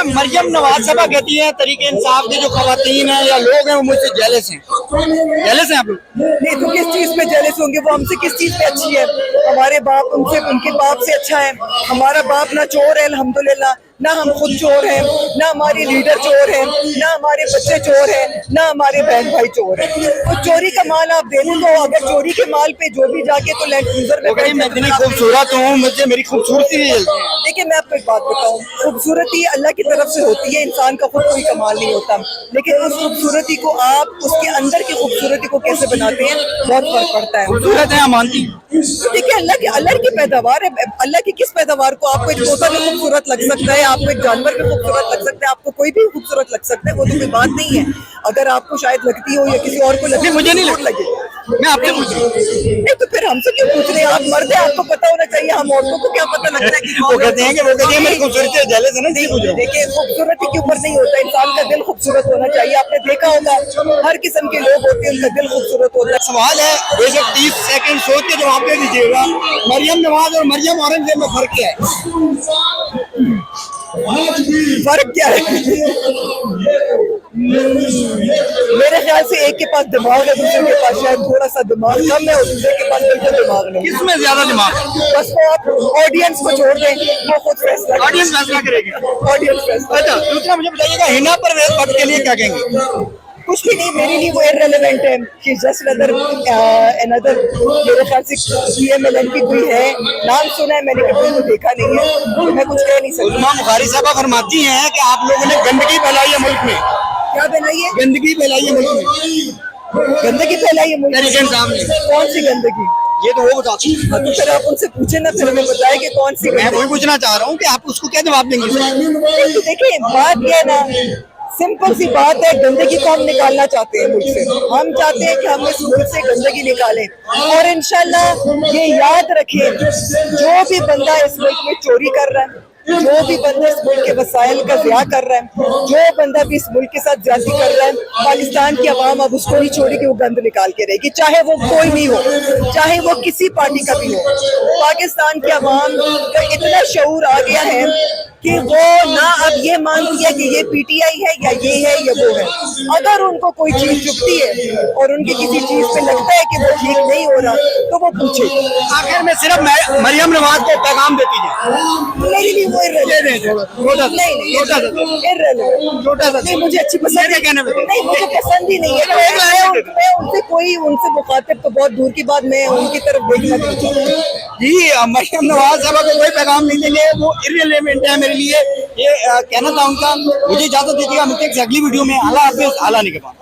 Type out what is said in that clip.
मरियम नवाज साहबा कहती हैं तरीके इंसाफ की जो खवातीन हैं या लोग हैं वो मुझसे जेलस हैं। जेलस हैं आप लोग? नहीं तो किस चीज पे जेलस होंगे? वो हमसे किस चीज पे अच्छी है? हमारे बाप उनसे उनके बाप से अच्छा है। हमारा बाप ना चोर है अल्हम्दुलिल्लाह, ना हम खुद चोर हैं, ना हमारे लीडर चोर हैं, ना हमारे बच्चे चोर हैं, ना हमारे बहन भाई चोर हैं। तो चोरी का माल आप दे दें तो अगर चोरी के माल पे जो भी जाके तो लैंड क्रूजर में मैं इतनी खूबसूरत हूँ, मुझे मेरी खूबसूरती भी जलती है। देखिए मैं आपको एक बात बताऊं, खूबसूरती अल्लाह की तरफ से होती है, इंसान का खुद कोई कमाल नहीं होता, लेकिन उस खूबसूरती को आप उसके अंदर की खूबसूरती को कैसे बनाते हैं बहुत फर्क पड़ता है। खूबसूरत है, मानती देखिए अल्लाह की पैदावार है। अल्लाह की किस पैदावार को आपको एक तोता भी खूबसूरत लग सकता है, आपको एक जानवर भी खूबसूरत लग सकता है, आपको कोई भी खूबसूरत लग सकता है, वो तो कोई बात नहीं है। अगर आपको शायद लगती हो या किसी और को लगे, मुझे नहीं लगे, मैं आपसे पूछ रहा हूँ। नहीं तो फिर हमसे क्यों पूछ रहे हैं? आप मर्द हैं, आपको पता होना चाहिए, हम औरतों को क्या पता लगता है कि वो कहते हैं मेरी खूबसूरती जेलस है ना, इसलिए पूछ रहा हूँ। देखिए खूबसूरती के ऊपर नहीं होता, इंसान का दिल खूबसूरत होना चाहिए। आपने देखा होगा हर किस्म के लोग होते हैं, उनका दिल खूबसूरत होता है। सवाल है बेशक 30 सेकंड सोच के जवाब दे दीजिएगा, मरियम नवाज और मरियम औरंगजेब में फर्क क्या है? फर्क क्या है? मेरे ख्याल से एक के पास दिमाग है, दूसरे के पास शायद थोड़ा सा दिमाग कम है और दूसरे के पास बिल्कुल दिमाग नहीं। किसमें ज्यादा दिमाग है? बस वो आप ऑडियंस को छोड़ दें, वो खुद फैसला ऑडियंस फैसला करेगी। ऑडियंस फैसला। अच्छा, दूसरा मुझे बताइएगा, हिना परवेज भट्ट के लिए क्या कहेंगे? कुछ भी नहीं, मेरे लिए वो इररिलेवेंट है। शी इज जस्ट अनदर मेरे ख्याल से PMLN की कोई है, नाम सुना है मैंने, कभी उनको देखा नहीं है, तो मैं कुछ कह नहीं सकती। उलमा बुखारी साहबा फरमाती हैं कि आप लोगों ने गंदगी फैलाई है मुल्क में। क्या बनाई है? गंदगी फैलाई है मुल्क में। गंदगी फैलाई है मुल्क में? तरीके इंसाफ ने। कौन सी गंदगी? ये तो वो बताती है। तो फिर आप उनसे पूछे ना, फिर हमें बताए कि कौन सी मैं गंदगी। वही पूछना चाह रहा हूँ कि आप उसको क्या जवाब देंगे? तो देखिए बात ये है ना, सिंपल सी बात है, गंदगी को हम निकालना चाहते हैं मुल्क से। हम चाहते हैं कि हम इस मुल्क से गंदगी निकालें, और इंशाल्लाह ये याद रखें, जो भी बंदा इस मुल्क में चोरी कर रहा है, जो भी बंदा इस मुल्क के वसाइल का ज़िया कर रहा है, जो बंदा भी इस मुल्क के साथ ज्यादती कर रहा है, पाकिस्तान की आवाम अब उसको नहीं छोड़ेगी, वो गंद निकाल के रहेगी, चाहे वो कोई भी हो, चाहे वो किसी पार्टी का भी हो। पाकिस्तान की आवाम का इतना शऊर आ गया है कि वो ना अब ये मानती है कि ये PTI है या ये है या वो है। अगर उनको कोई चीज चुभती है और उनकी किसी चीज पे लगता है कि वो ठीक नहीं हो रहा, तो वो पूछे। आखिर में सिर्फ मरियम नवाज को पैगाम देती है। नहीं वो छोटा सा नहीं, मुझे अच्छी पसंद है, नहीं मुझे पसंद ही नहीं है। मैं उनसे मुखातिब तो बहुत दूर की बात, मैं उनकी तरफ देखना नहीं चाहती। जी, मरियम नवाज साहबा को कोई पैगाम नहीं देंगे, वो इररिलेवेंट है मेरे लिए, ये कहना था उनका। मुझे इजाजत दीजिएगा, मिलते हैं अगली वीडियो में। अल्लाह हाफिज़, आला निगहबान।